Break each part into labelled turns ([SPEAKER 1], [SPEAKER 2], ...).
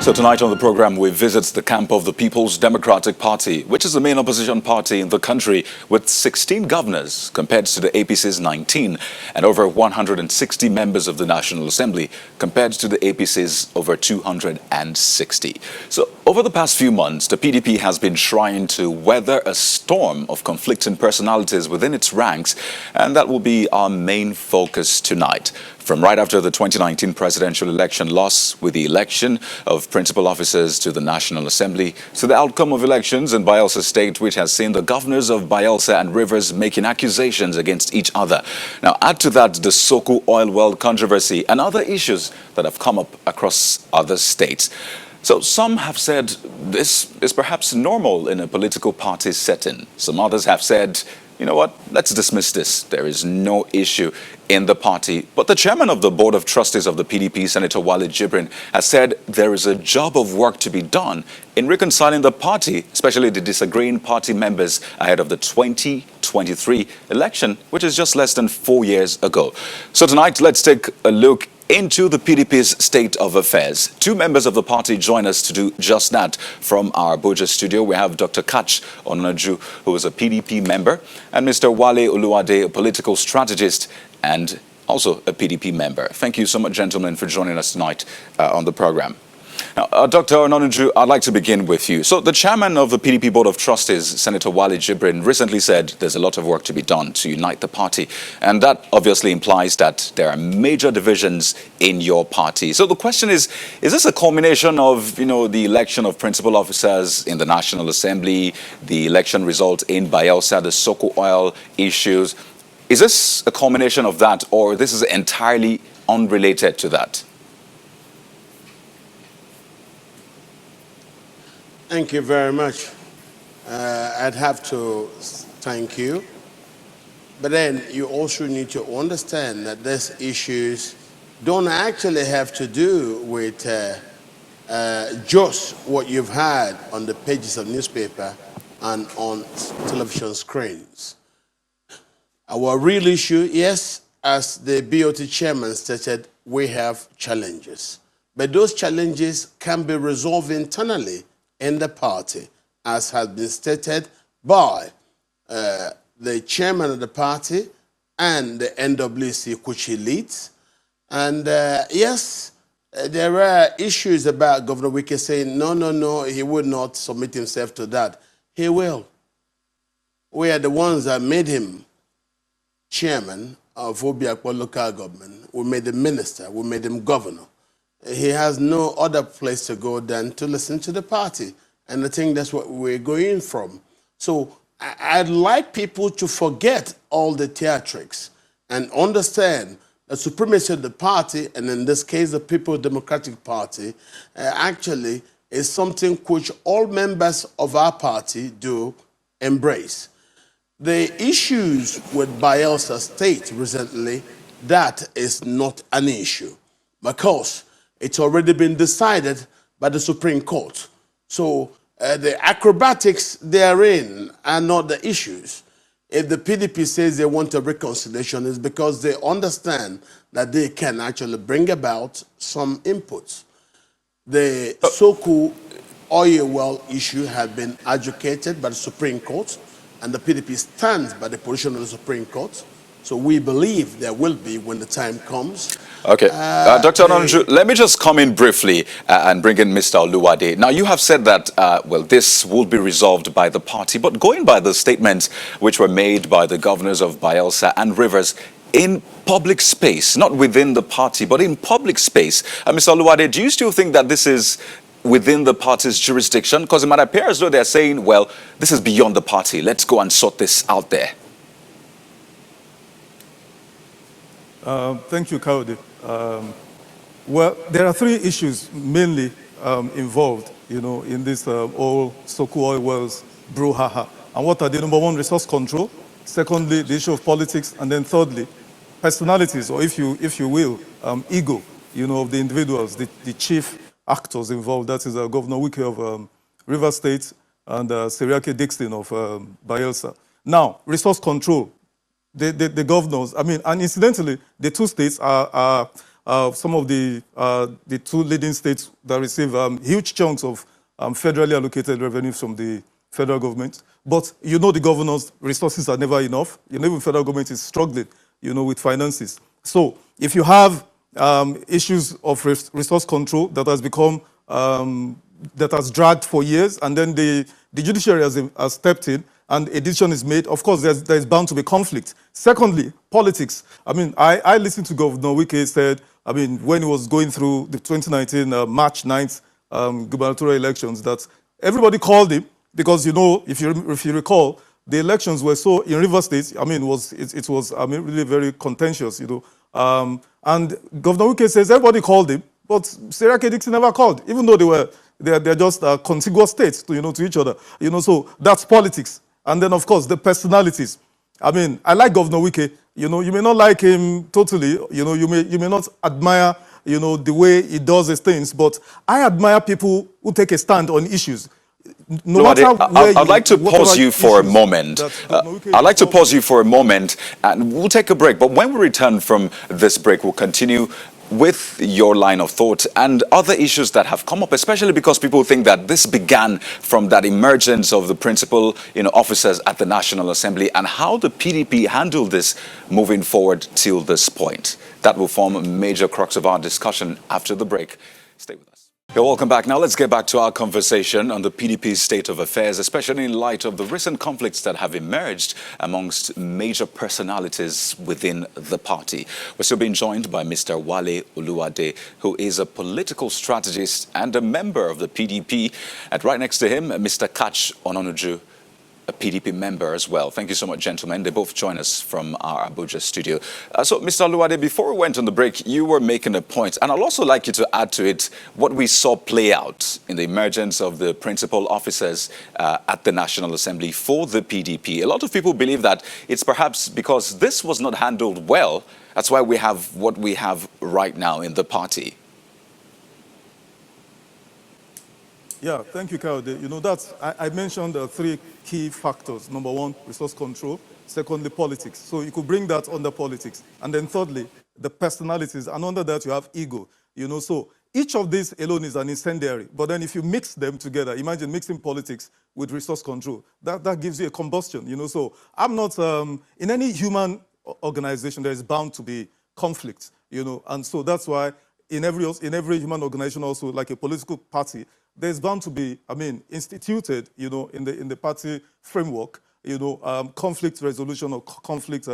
[SPEAKER 1] So tonight on the program, we visit the camp of the People's Democratic Party, which is the main opposition party in the country, with 16 governors compared to the APC's 19, and over 160 members of the National Assembly compared to the APC's over 260. So over the past few months, the PDP has been trying to weather a storm of conflicting personalities within its ranks, and that will be our main focus tonight. From right after the 2019 presidential election loss, with the election of principal officers to the National Assembly, to the outcome of elections in Bayelsa State, which has seen the governors of Bayelsa and Rivers making accusations against each other. Now, add to that the Soko oil well controversy and other issues that have come up across other states. So some have said this is perhaps normal in a political party setting. Some others have said, you know what, let's dismiss this. There is no issue in the party. But the chairman of the Board of Trustees of the PDP, Senator Wale Jibrin, has said there is a job of work to be done in reconciling the party, especially the disagreeing party members ahead of the 2023 election, which is just less than 4 years ago. So tonight, let's take a look into the PDP's state of affairs. Two members of the party join us to do just that. From our Abuja studio, we have Dr. Kach Onaju, who is a PDP member, and Mr. Wale Oluwade, a political strategist and also a PDP member. Thank you so much, gentlemen, for joining us tonight on the program. Now, Dr. Onaju, I'd like to begin with you. So the chairman of the PDP Board of Trustees, Senator Wale Jibrin, recently said there's a lot of work to be done to unite the party. And that obviously implies that there are major divisions in your party. So the question is this a culmination of, the election of principal officers in the National Assembly, the election result in Bayelsa, the Soko oil issues? Is this a culmination of that, or this is entirely unrelated to that?
[SPEAKER 2] Thank you very much. I'd have to thank you. But then you also need to understand that these issues don't actually have to do with just what you've had on the pages of newspaper and on television screens. Our real issue, yes, as the BOT chairman stated, we have challenges. But those challenges can be resolved internally in the party, as has been stated by the chairman of the party and the NWC, which he leads. And yes, there are issues about Governor Wike saying, no, he would not submit himself to that. He will. We are the ones that made him chairman of Obiakwa local government. We made him minister. We made him governor. He has no other place to go than to listen to the party. And I think that's what we're going from. So I'd like people to forget all the theatrics and understand the supremacy of the party, and in this case, the People's Democratic Party, actually is something which all members of our party do embrace. The issues with Bayelsa State recently, that is not an issue because it's already been decided by the Supreme Court. So the acrobatics therein are not the issues. If the PDP says they want a reconciliation, it's because they understand that they can actually bring about some inputs. The so-called oil well issue has been adjudicated by the Supreme Court, and the PDP stands by the position of the Supreme Court. So we believe there will be when the time comes.
[SPEAKER 1] Okay. Dr. Onaju, let me just come in briefly and bring in Mr. Oluwade. Now, you have said that, this will be resolved by the party. But going by the statements which were made by the governors of Bayelsa and Rivers in public space, not within the party, but in public space, Mr. Oluwade, do you still think that this is within the party's jurisdiction? Because it might appear as though they're saying, well, this is beyond the party. Let's go and sort this out there.
[SPEAKER 3] Thank you, Kaode. Well, there are three issues mainly involved, in this oil, Soko oil wells brouhaha. And what are they? Number one, resource control. Secondly, the issue of politics. And then thirdly, personalities, or if you will, ego, of the individuals, the chief actors involved. That is Governor Wike of Rivers State and Seriake Dixon of Bayelsa. Now, resource control. The governors, and incidentally, the two states are some of the two leading states that receive huge chunks of federally allocated revenue from the federal government. But you know the governor's resources are never enough. You know, even federal government is struggling, you know, with finances. So if you have issues of resource control that has become, that has dragged for years, and then the judiciary has stepped in, and a decision is made, of course, there's bound to be conflict. Secondly, politics. I mean, I listened to Governor Wike said, I mean, when he was going through the 2019 March 9th gubernatorial elections, that everybody called him because, you know, if you recall, the elections were so, in Rivers State, I mean, it was I mean, really very contentious, you know. And Governor Wike says everybody called him, but Seriake Dixon never called, even though they're just contiguous states to, you know, to each other. You know, so that's politics. And then, of course, the personalities. I mean, I like Governor Wike. You know, you may not like him totally. You know, you may not admire, you know, the way he does his things. But I admire people who take a stand on issues. No matter where
[SPEAKER 1] I'd like to pause you for a moment. I'd like to pause you for a moment, and we'll take a break. But when we return from this break, we'll continue with your line of thought and other issues that have come up, especially because people think that this began from that emergence of the principal, you know, officers at the National Assembly, and how the PDP handled this moving forward till this point. That will form a major crux of our discussion after the break. Stay with us. You're welcome back. Now let's get back to our conversation on the PDP's state of affairs, especially in light of the recent conflicts that have emerged amongst major personalities within the party. We're still being joined by Mr. Wale Oluwade, who is a political strategist and a member of the PDP. And right next to him, Mr. Kach Ononuju, a PDP member as well. Thank you so much, gentlemen. They both join us from our Abuja studio. So, Mr. Oluwade, before we went on the break, you were making a point, and I'd also like you to add to it what we saw play out in the emergence of the principal officers at the National Assembly for the PDP. A lot of people believe that it's perhaps because this was not handled well, that's why we have what we have right now in the party.
[SPEAKER 3] Yeah, thank you, Kayode. You know, I mentioned three key factors. Number one, resource control. Secondly, politics. So you could bring that under politics. And then thirdly, the personalities. And under that, you have ego. You know, so each of these alone is an incendiary. But then if you mix them together, imagine mixing politics with resource control. That gives you a combustion, you know. So I'm not, in any human organization, there is bound to be conflict, you know. And so that's why in every human organization also, like a political party, there's bound to be, I mean, instituted, you know, in the party framework, you know, conflict resolution or conflict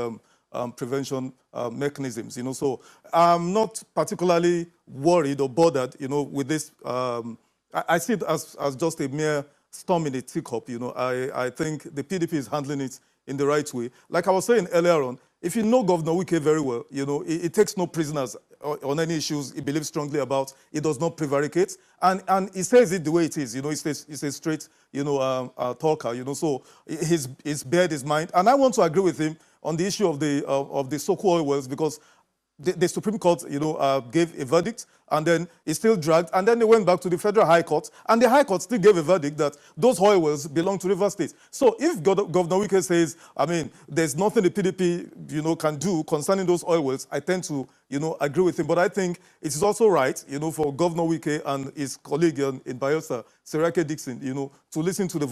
[SPEAKER 3] prevention mechanisms, you know. So I'm not particularly worried or bothered, you know, with this. I see it as just a mere storm in a teacup, you know. I think the PDP is handling it in the right way. Like I was saying earlier on, if you know Governor Wike very well, you know, he takes no prisoners on any issues he believes strongly about. He does not prevaricate. And he says it the way it is. You know, he's a straight, you know, talker, you know. So he's bared his mind. And I want to agree with him on the issue of the so-called oil wells, because the Supreme Court, you know, gave a verdict, and then it still dragged, and then they went back to the Federal High Court, and the High Court still gave a verdict that those oil wells belong to Rivers State. So if Governor Wike says, I mean, there's nothing the PDP, you know, can do concerning those oil wells, I tend to, you know, agree with him. But I think it is also right, you know, for Governor Wike and his colleague in Bayelsa, Seriake Dixon, you know, to listen to the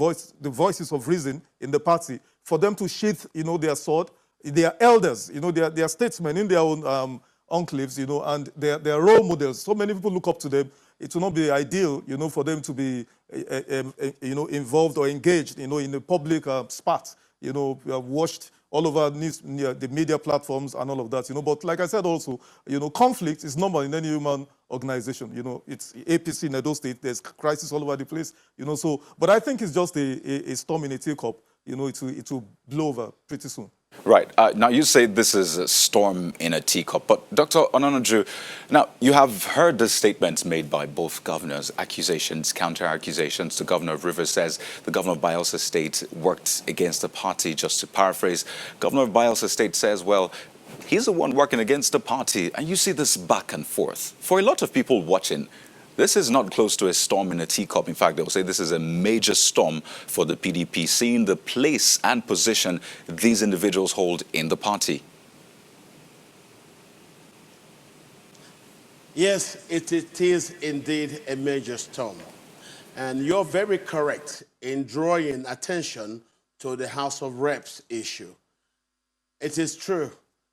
[SPEAKER 3] voices of reason in the party, for them to sheath, you know, their sword. They are elders, you know, they are statesmen in their own enclaves, you know, and they are role models. So many people look up to them. It will not be ideal, you know, for them to be, you know, involved or engaged, you know, in the public spat. You know, we have watched all over the media platforms and all of that, you know. But like I said also, you know, conflict is normal in any human organization. You know, it's APC in Edo State. There's crisis all over the place, you know. So, but I think it's just a storm in a teacup. You know, it will blow over pretty soon.
[SPEAKER 1] Right. Now, you say this is a storm in a teacup, but Dr. Ononuju, now, you have heard the statements made by both governors, accusations, counter-accusations. The governor of Rivers says the governor of Bayelsa State worked against the party, just to paraphrase. Governor of Bayelsa State says, well, he's the one working against the party, and you see this back and forth. For a lot of people watching, this is not close to a storm in a teacup. In fact, they will say this is a major storm for the PDP, seeing the place and position these individuals hold in the party.
[SPEAKER 2] Yes, it is indeed a major storm. And you're very correct in drawing attention to the House of Reps issue. It is true,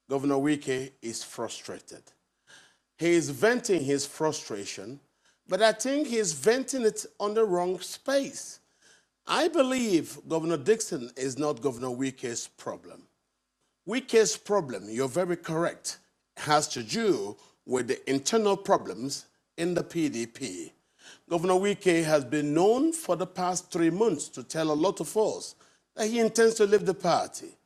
[SPEAKER 2] Governor Wike is frustrated. He is venting his frustration, but I think he's venting it on the wrong space. I believe Governor Dixon is not Governor Wike's problem. Wike's problem, you're very correct, has to do with the internal problems in the PDP. Governor Wike has been known for the past 3 months to tell a lot of us that he intends to leave the party.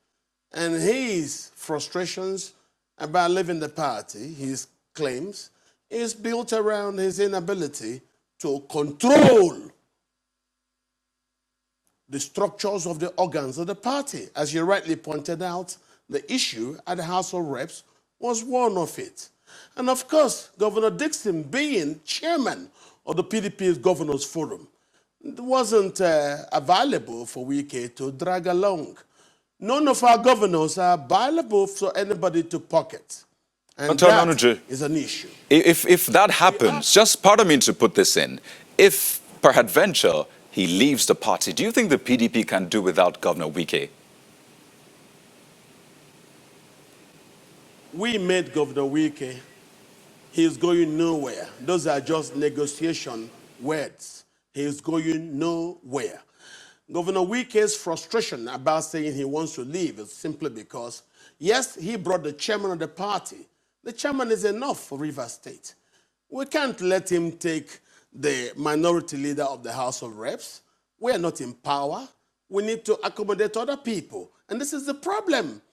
[SPEAKER 2] And his frustrations about leaving the party, his claims, is built around his inability to control the structures of the organs of the party. As you rightly pointed out, the issue at the House of Reps was one of it. And of course, Governor Dixon being chairman of the PDP's Governors Forum, it wasn't available for Wike to drag along. None of our governors are available for anybody to pocket. And that is an issue.
[SPEAKER 1] If that happens, just pardon me to put this in, if peradventure he leaves the party, do you think the PDP can do without Governor Wike?
[SPEAKER 2] We made Governor Wike. He is going nowhere. Those are just negotiation words. He is going nowhere. Governor Wike's frustration about saying he wants to leave is simply because, yes, he brought the chairman of the party. The chairman is enough for Rivers State. We can't let him take the minority leader of the House of Reps. We are not in power. We need to accommodate other people. And this is the problem.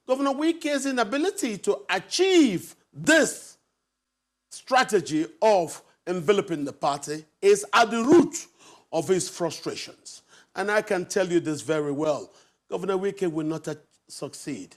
[SPEAKER 2] Governor Wike's inability to achieve this strategy of enveloping the party is at the root of his frustrations. And I can tell you this very well. Governor Wike will not succeed.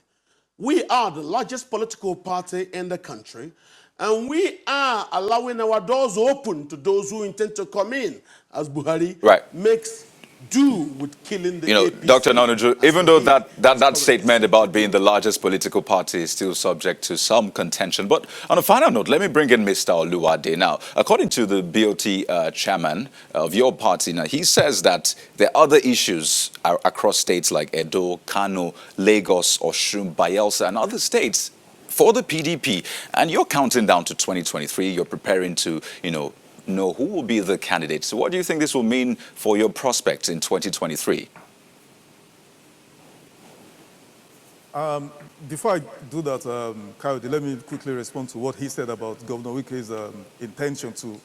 [SPEAKER 2] We are the largest political party in the country, and we are allowing our doors open to those who intend to come in, as Buhari makes do with killing the APC.
[SPEAKER 1] Dr. Nanuju, even though that statement about being the largest political party is still subject to some contention, but on a final note, let me bring in Mr. Oluwade. Now, according to the BOT chairman of your party, now he says that there are other issues across states like Edo, Kano, Lagos, Osun, Bayelsa, and other states for the PDP. And you're counting down to 2023. You're preparing to, know who will be the candidates. So what do you think this will mean for your prospects in 2023?
[SPEAKER 3] Before I do that, Kayode, let me quickly respond to what he said about Governor Wike's intention to,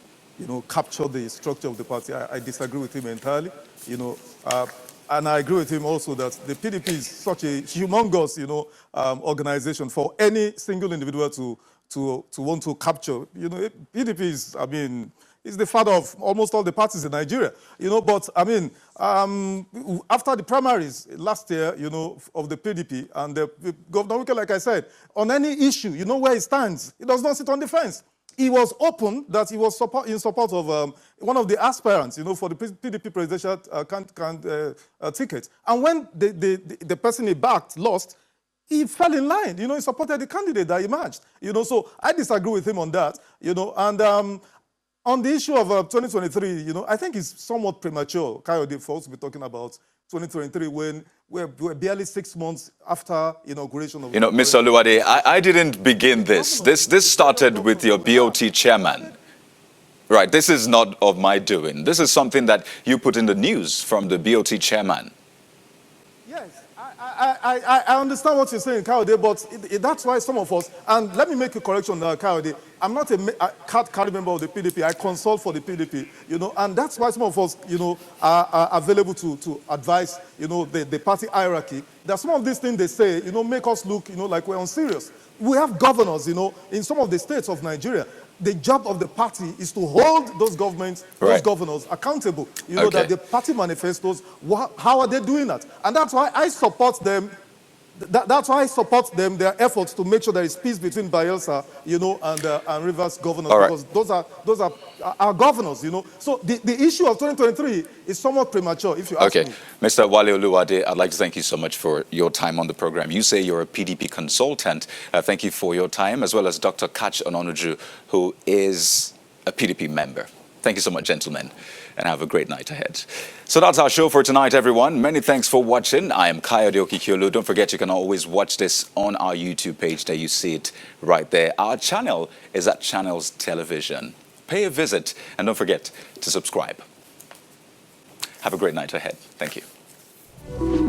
[SPEAKER 3] capture the structure of the party. I disagree with him entirely, and I agree with him also that the PDP is such a humongous, organization for any single individual to want to capture. PDP is, is the father of almost all the parties in Nigeria, but after the primaries last year, of the PDP and Governor Wike, like I said, on any issue, where he stands. He does not sit on the fence. He was open that he was in support of one of the aspirants, for the PDP presidential ticket. And when the person he backed lost, he fell in line. He supported the candidate that emerged. So I disagree with him on that. And on the issue of 2023, I think it's somewhat premature, Kayode, for us to be talking about 2023 when we're barely 6 months after inauguration of...
[SPEAKER 1] Mr. Oluwade, I didn't begin this. This started with your BOT chairman. Right, this is not of my doing. This is something that you put in the news from the BOT chairman.
[SPEAKER 3] Yes, I understand what you're saying, Kayode, but that's why some of us, and let me make a correction, Kayode, I'm not a card member of the PDP. I consult for the PDP, and that's why some of us, are available to advise, the party hierarchy. That some of these things they say, make us look, like we're unserious. We have governors, in some of the states of Nigeria. The job of the party is to hold those governments, those governors accountable. That the party manifestos, how are they doing that? And that's why I support them That's why I support them, their efforts to make sure there is peace between Bayelsa, and Rivers governors,
[SPEAKER 1] All right.
[SPEAKER 3] because those are our governors, So the issue of 2023 is somewhat premature, if you ask
[SPEAKER 1] Okay.
[SPEAKER 3] me.
[SPEAKER 1] Mr. Wale Oluwade, I'd like to thank you so much for your time on the program. You say you're a PDP consultant. Thank you for your time, as well as Dr. Kach Ononuju, who is a PDP member. Thank you so much, gentlemen, and have a great night ahead. So that's our show for tonight, everyone. Many thanks for watching. I am Kayode Okikiolu. Don't forget, you can always watch this on our YouTube page. There you see it right there. Our channel is at Channels Television. Pay a visit, and don't forget to subscribe. Have a great night ahead. Thank you.